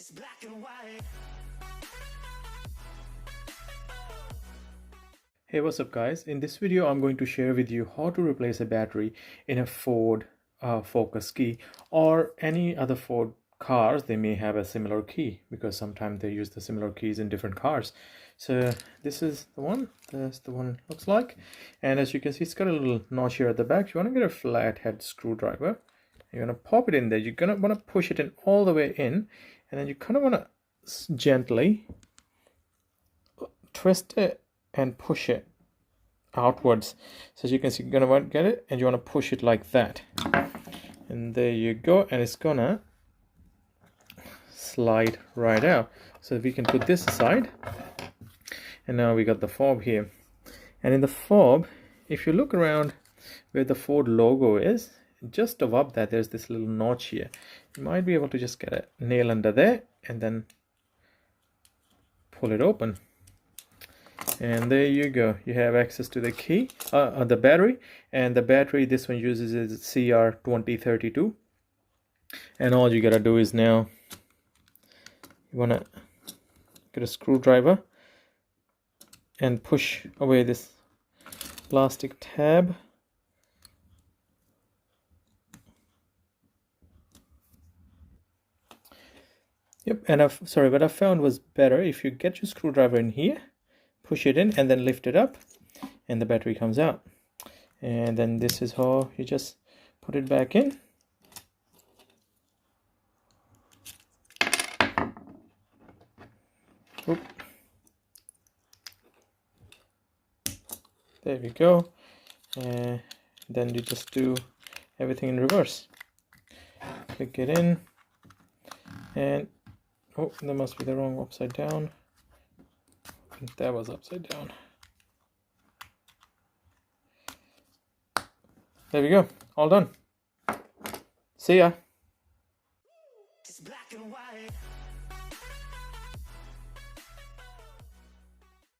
It's black and white. Hey, what's up guys? In this video I'm going to share with you how to replace a battery in a Ford Focus key or any other Ford cars. They may have a similar key because sometimes they use the similar keys in different cars. So this is the one, that's the one it looks like, and as you can see it's got a little notch here at the back. You want to get a flathead screwdriver, you're going to pop it in there, you're going to want to push it in all the way in, and then you kind of want to gently twist it and push it outwards. So as you can see, you're gonna get it and you want to push it like that, and there you go, and it's gonna slide right out. So we can put this aside, and now we got the fob here. And in the fob, if you look around where the Ford logo is, just above that there's this little notch here. You might be able to just get a nail under there and then pull it open. And there you go, you have access to the key, the battery, and the battery this one uses is CR2032. And all you gotta do is now you wanna get a screwdriver and push away this plastic tab. Yep, and what I found was better if you get your screwdriver in here, push it in and then lift it up, and the battery comes out. And then this is how you just put it back in. Oop. There we go. And then you just do everything in reverse. Click it in, and oh, that must be the wrong upside down. That was upside down. There we go, all done. See ya. It's black and white.